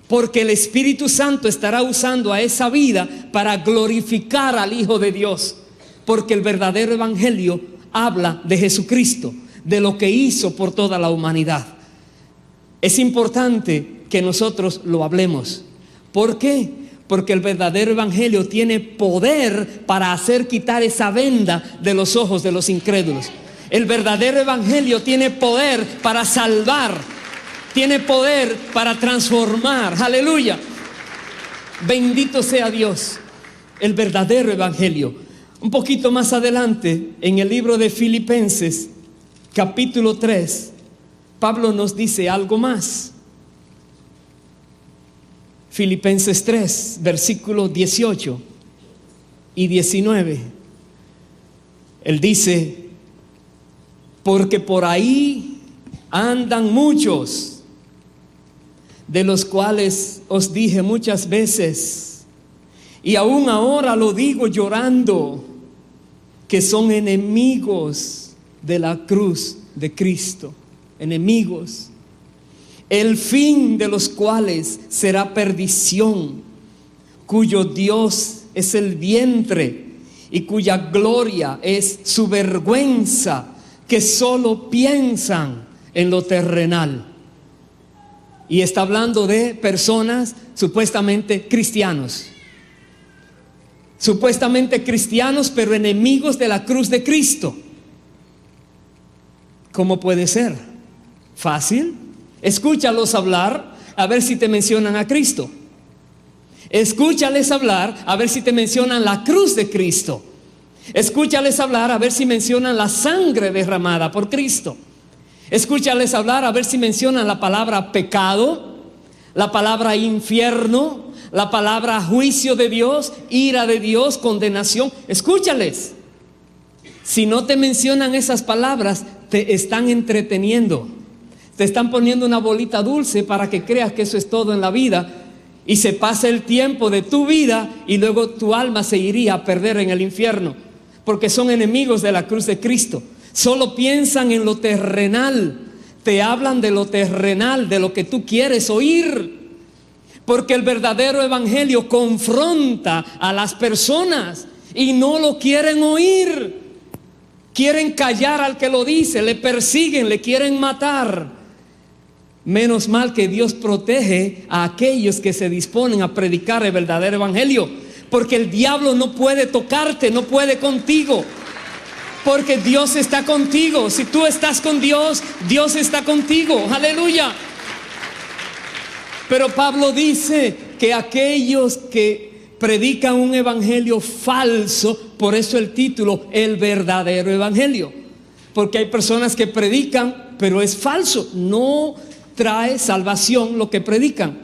[SPEAKER 1] porque el Espíritu Santo estará usando a esa vida para glorificar al Hijo de Dios, porque el verdadero evangelio habla de Jesucristo, de lo que hizo por toda la humanidad. Es importante que nosotros lo hablemos. ¿Por qué? Porque el verdadero evangelio tiene poder para hacer quitar esa venda de los ojos de los incrédulos. El verdadero evangelio tiene poder para salvar, tiene poder para transformar. Aleluya. Bendito sea Dios. El verdadero evangelio. Un poquito más adelante, en el libro de Filipenses, capítulo 3, Pablo nos dice algo más. Filipenses 3, versículos 18 y 19. Él dice, porque por ahí andan muchos, de los cuales os dije muchas veces, y aún ahora lo digo llorando, que son enemigos de la cruz de Cristo. Enemigos, el fin de los cuales será perdición, cuyo Dios es el vientre y cuya gloria es su vergüenza, que solo piensan en lo terrenal. Y está hablando de personas supuestamente cristianos, pero enemigos de la cruz de Cristo. ¿Cómo puede ser? Fácil. Escúchalos hablar, a ver si te mencionan a Cristo. Escúchales hablar a ver si te mencionan la cruz de Cristo. Escúchales hablar a ver si mencionan la sangre derramada por Cristo. Escúchales hablar a ver si mencionan la palabra pecado, la palabra infierno, la palabra juicio de Dios, ira de Dios, condenación. Escúchales. Si no te mencionan esas palabras, te están entreteniendo. Te están poniendo una bolita dulce para que creas que eso es todo en la vida. Y se pasa el tiempo de tu vida y luego tu alma se iría a perder en el infierno. Porque son enemigos de la cruz de Cristo. Solo piensan en lo terrenal. Te hablan de lo terrenal, de lo que tú quieres oír. Porque el verdadero evangelio confronta a las personas y no lo quieren oír. Quieren callar al que lo dice, le persiguen, le quieren matar. Menos mal que Dios protege a aquellos que se disponen a predicar el verdadero evangelio. Porque el diablo no puede tocarte, no puede contigo. Porque Dios está contigo. Si tú estás con Dios, Dios está contigo. Aleluya. Pero Pablo dice que aquellos que predican un evangelio falso, por eso el título, el verdadero evangelio. Porque hay personas que predican, pero es falso. No trae salvación lo que predican.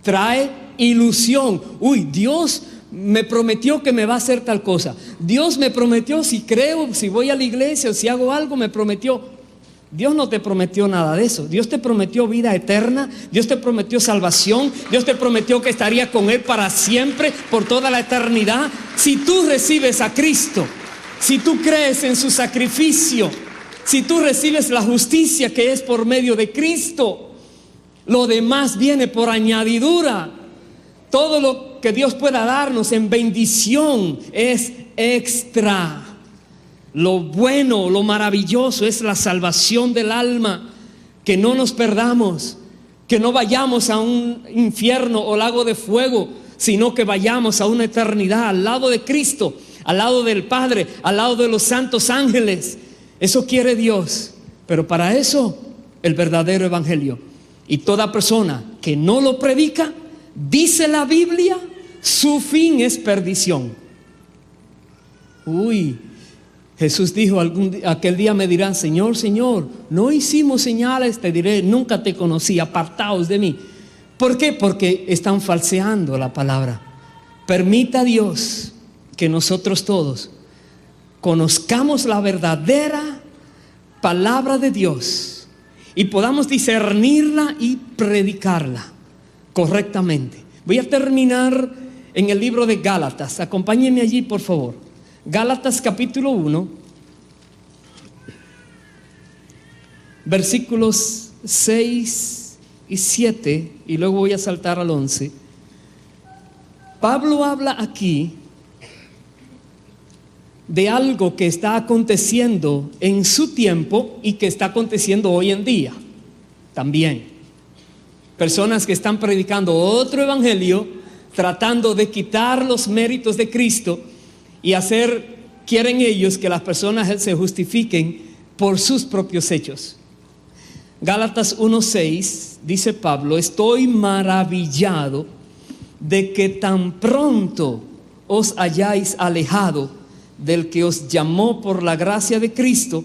[SPEAKER 1] Trae ilusión. Uy, Dios me prometió que me va a hacer tal cosa. Dios me prometió, si creo, si voy a la iglesia o si hago algo, me prometió. Dios no te prometió nada de eso. Dios te prometió vida eterna. Dios te prometió salvación. Dios te prometió que estaría con Él para siempre, por toda la eternidad. Si tú recibes a Cristo, si tú crees en su sacrificio, si tú recibes la justicia que es por medio de Cristo, lo demás viene por añadidura. Todo lo que Dios pueda darnos en bendición es extra. Lo bueno, lo maravilloso es la salvación del alma. Que no nos perdamos, que no vayamos a un infierno o lago de fuego, sino que vayamos a una eternidad al lado de Cristo, al lado del Padre, al lado de los santos ángeles. Eso quiere Dios. Pero para eso, el verdadero evangelio. Y toda persona que no lo predica, dice la Biblia, su fin es perdición. Uy, Jesús dijo, aquel día me dirán, Señor, Señor, no hicimos señales, te diré, nunca te conocí, apartaos de mí. ¿Por qué? Porque están falseando la palabra. Permita Dios que nosotros todos conozcamos la verdadera palabra de Dios y podamos discernirla y predicarla correctamente. Voy a terminar en el libro de Gálatas. Acompáñenme allí, por favor. Gálatas capítulo 1, versículos 6 y 7, y luego voy a saltar al 11. Pablo habla aquí de algo que está aconteciendo en su tiempo y que está aconteciendo hoy en día también. Personas que están predicando otro evangelio, tratando de quitar los méritos de Cristo y quieren ellos que las personas se justifiquen por sus propios hechos. Gálatas 1:6 dice Pablo: estoy maravillado de que tan pronto os hayáis alejado del que os llamó por la gracia de Cristo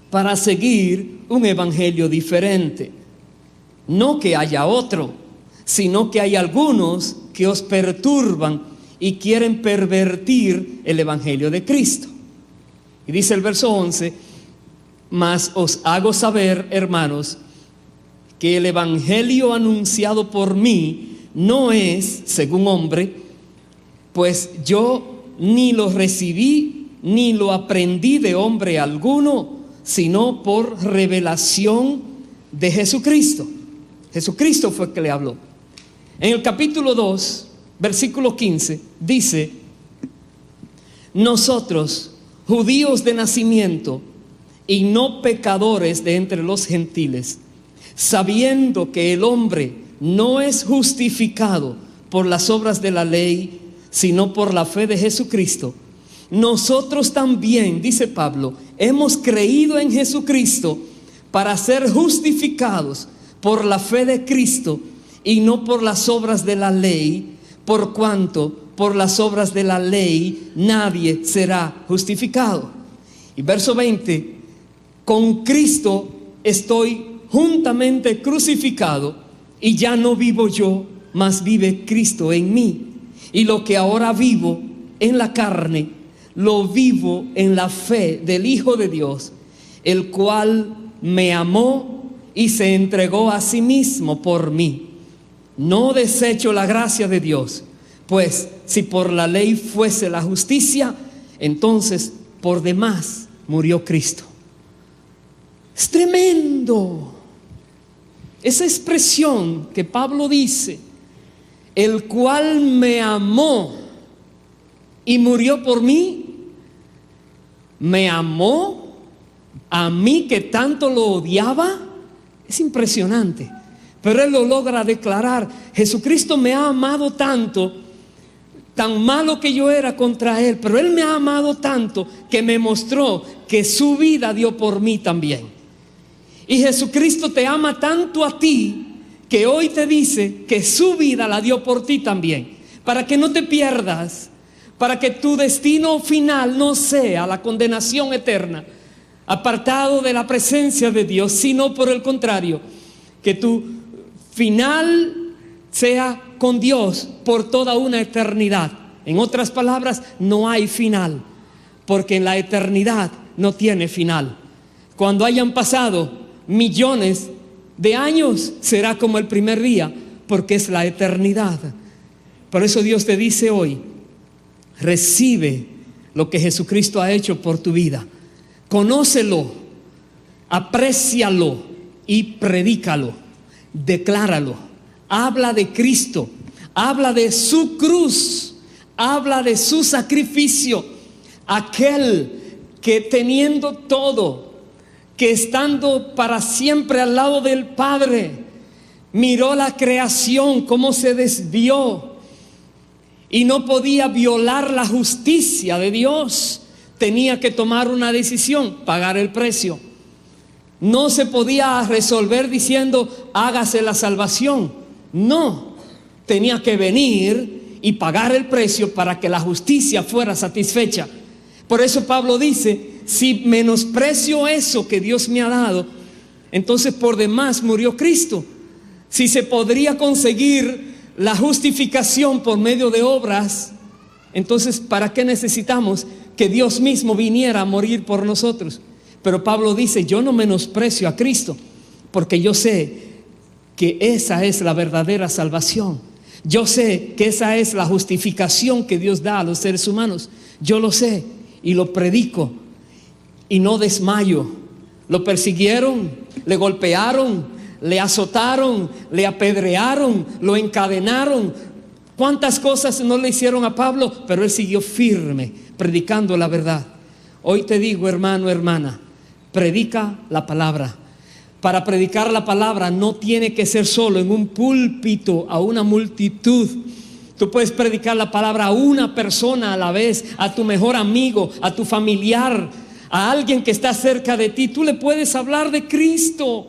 [SPEAKER 1] para seguir un evangelio diferente. No que haya otro, sino que hay algunos que os perturban y quieren pervertir el evangelio de Cristo. Y dice el verso 11: mas os hago saber, hermanos, que el evangelio anunciado por mí no es según hombre, pues yo ni lo recibí ni lo aprendí de hombre alguno, sino por revelación de Jesucristo. Jesucristo fue el que le habló. En el capítulo 2, versículo 15, dice: nosotros, judíos de nacimiento y no pecadores de entre los gentiles, sabiendo que el hombre no es justificado por las obras de la ley, sino por la fe de Jesucristo, nosotros también, dice Pablo, hemos creído en Jesucristo para ser justificados por la fe de Cristo y no por las obras de la ley, por cuanto por las obras de la ley nadie será justificado. Y verso 20, con Cristo estoy juntamente crucificado, y ya no vivo yo, mas vive Cristo en mí. Y lo que ahora vivo en la carne, lo vivo en la fe del Hijo de Dios, el cual me amó y se entregó a sí mismo por mí. No desecho la gracia de Dios, pues si por la ley fuese la justicia, entonces por demás murió Cristo. Es tremendo esa expresión que Pablo dice, el cual me amó y murió por mí. Me amó a mí que tanto lo odiaba. Es impresionante, pero él lo logra declarar. Jesucristo me ha amado tanto, tan malo que yo era contra él, pero él me ha amado tanto que me mostró que su vida dio por mí también. Y Jesucristo te ama tanto a ti que hoy te dice que su vida la dio por ti también, para que no te pierdas, para que tu destino final no sea la condenación eterna, apartado de la presencia de Dios, sino por el contrario, que tu final sea con Dios por toda una eternidad. En otras palabras, no hay final, porque en la eternidad no tiene final. Cuando hayan pasado millones de años, será como el primer día, porque es la eternidad. Por eso Dios te dice hoy, recibe lo que Jesucristo ha hecho por tu vida. Conócelo, aprécialo y predícalo, decláralo. Habla de Cristo, habla de su cruz, habla de su sacrificio, aquel que teniendo todo, que estando para siempre al lado del Padre, miró la creación cómo se desvió y no podía violar la justicia de Dios. Tenía que tomar una decisión, pagar el precio. No se podía resolver diciendo hágase la salvación. No, tenía que venir y pagar el precio para que la justicia fuera satisfecha. Por eso Pablo dice, si menosprecio eso que Dios me ha dado, entonces por demás murió Cristo. Si se podría conseguir la justificación por medio de obras, entonces ¿para qué necesitamos que Dios mismo viniera a morir por nosotros? Pero Pablo dice, yo no menosprecio a Cristo, porque yo sé que esa es la verdadera salvación. Yo sé que esa es la justificación que Dios da a los seres humanos. Yo lo sé y lo predico y no desmayo. Lo persiguieron, le golpearon, le azotaron, le apedrearon, lo encadenaron. ¿Cuántas cosas no le hicieron a Pablo? Pero él siguió firme, predicando la verdad. Hoy te digo, hermano, hermana, predica la palabra. Para predicar la palabra no tiene que ser solo en un púlpito a una multitud. Tú puedes predicar la palabra a una persona a la vez, a tu mejor amigo, a tu familiar, a alguien que está cerca de ti. Tú le puedes hablar de Cristo.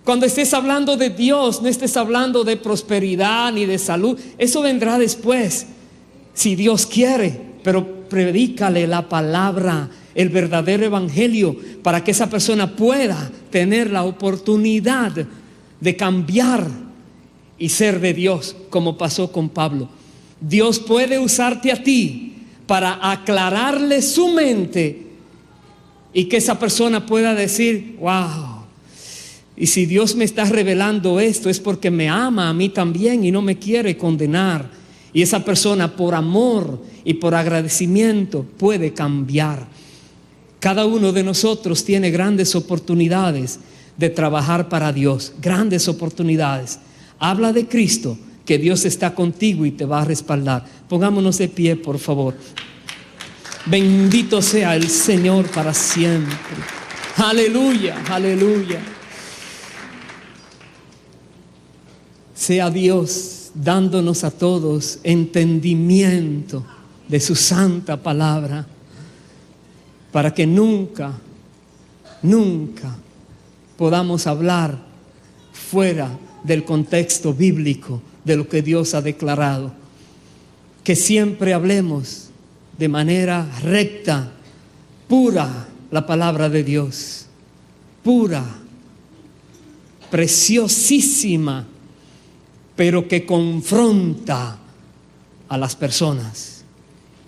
[SPEAKER 1] Cuando estés hablando de Dios, no estés hablando de prosperidad ni de salud. Eso vendrá después, si Dios quiere. Pero predícale la palabra, el verdadero evangelio, para que esa persona pueda tener la oportunidad de cambiar y ser de Dios, como pasó con Pablo. Dios puede usarte a ti para aclararle su mente y que esa persona pueda decir, wow, y si Dios me está revelando esto es porque me ama a mí también y no me quiere condenar. Y esa persona, por amor y por agradecimiento, puede cambiar. Cada uno de nosotros tiene grandes oportunidades de trabajar para Dios, grandes oportunidades. Habla de Cristo, que Dios está contigo y te va a respaldar. Pongámonos de pie, por favor. Bendito sea el Señor para siempre. Aleluya, aleluya. Sea Dios dándonos a todos entendimiento de su santa palabra, para que nunca, nunca podamos hablar fuera del contexto bíblico, de lo que Dios ha declarado. Que siempre hablemos de manera recta, pura, la palabra de Dios, pura, preciosísima, pero que confronta a las personas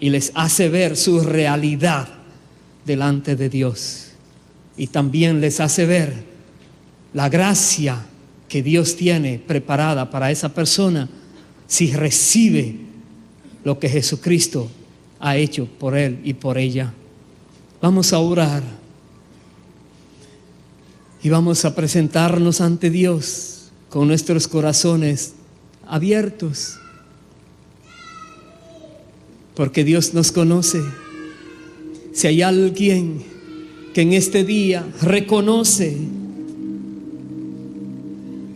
[SPEAKER 1] y les hace ver su realidad delante de Dios, y también les hace ver la gracia que Dios tiene preparada para esa persona si recibe lo que Jesucristo ha hecho por él y por ella. Vamos a orar y vamos a presentarnos ante Dios con nuestros corazones abiertos, porque Dios nos conoce. Si hay alguien que en este día reconoce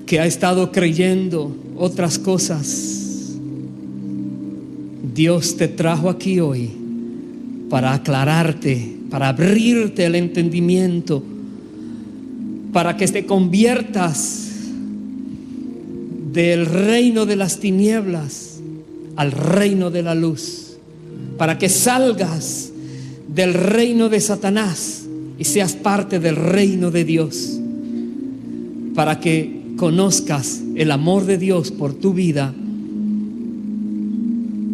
[SPEAKER 1] que ha estado creyendo otras cosas, Dios te trajo aquí hoy para aclararte, para abrirte el entendimiento, para que te conviertas del reino de las tinieblas al reino de la luz, para que salgas del reino de Satanás y seas parte del reino de Dios, para que conozcas el amor de Dios por tu vida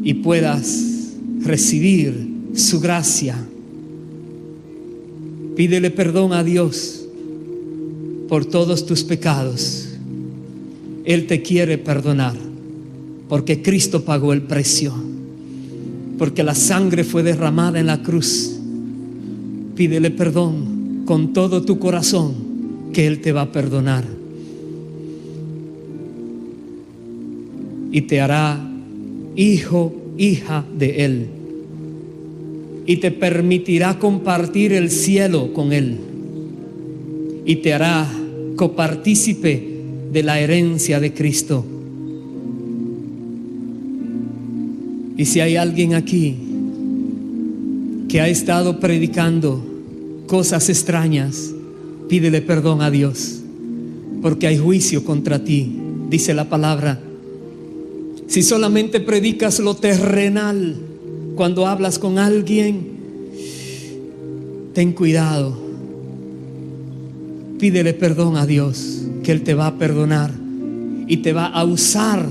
[SPEAKER 1] y puedas recibir su gracia. Pídele perdón a Dios por todos tus pecados. Él te quiere perdonar, porque Cristo pagó el precio, porque la sangre fue derramada en la cruz. Pídele perdón con todo tu corazón, que Él te va a perdonar y te hará hijo, hija de Él, y te permitirá compartir el cielo con Él, y te hará copartícipe de la herencia de Cristo. Y si hay alguien aquí que ha estado predicando cosas extrañas, pídele perdón a Dios, porque hay juicio contra ti, dice la palabra. Si solamente predicas lo terrenal cuando hablas con alguien, ten cuidado. Pídele perdón a Dios, que Él te va a perdonar y te va a usar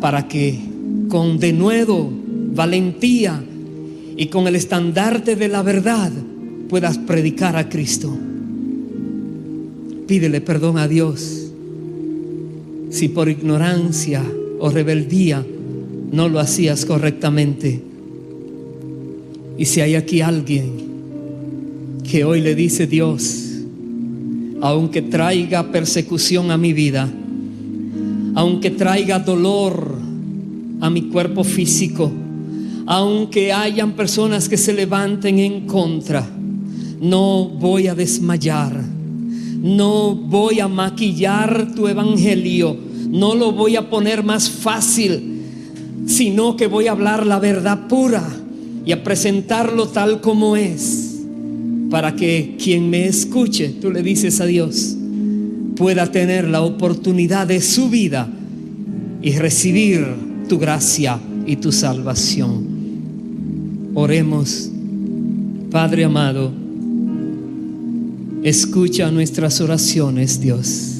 [SPEAKER 1] para que con denuedo, valentía y con el estandarte de la verdad puedas predicar a Cristo. Pídele perdón a Dios si por ignorancia o rebeldía no lo hacías correctamente. Y si hay aquí alguien que hoy le dice: Dios, aunque traiga persecución a mi vida, aunque traiga dolor a mi cuerpo físico, aunque hayan personas que se levanten en contra, no voy a desmayar, no voy a maquillar tu evangelio, no lo voy a poner más fácil, sino que voy a hablar la verdad pura y a presentarlo tal como es, para que quien me escuche, tú le dices a Dios, pueda tener la oportunidad de su vida y recibir tu gracia y tu salvación. Oremos. Padre amado, escucha nuestras oraciones, Dios.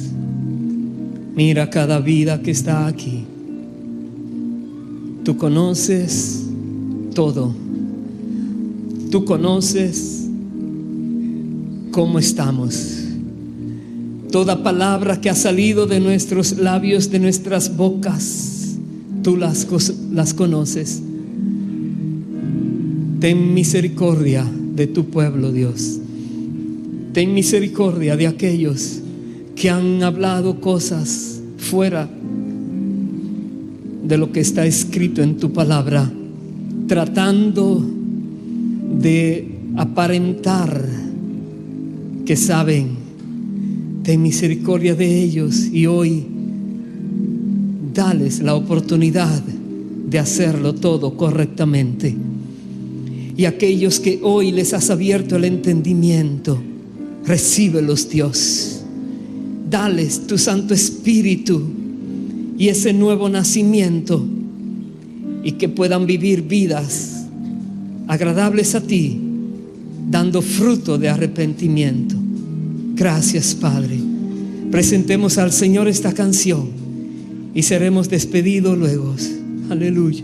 [SPEAKER 1] Mira cada vida que está aquí. Tú conoces todo. Tú conoces cómo estamos. Toda palabra que ha salido de nuestros labios, de nuestras bocas, tú las conoces. Ten misericordia de tu pueblo, Dios. Ten misericordia de aquellos que han hablado cosas fuera de lo que está escrito en tu palabra, tratando de aparentar que saben. Ten misericordia de ellos y hoy dales la oportunidad de hacerlo todo correctamente. Y aquellos que hoy les has abierto el entendimiento, recíbelos, Dios. dales tu Santo Espíritu y ese nuevo nacimiento, y que puedan vivir vidas agradables a ti, dando fruto de arrepentimiento. Gracias, Padre. Presentemos al Señor esta canción y seremos despedidos luego. Aleluya.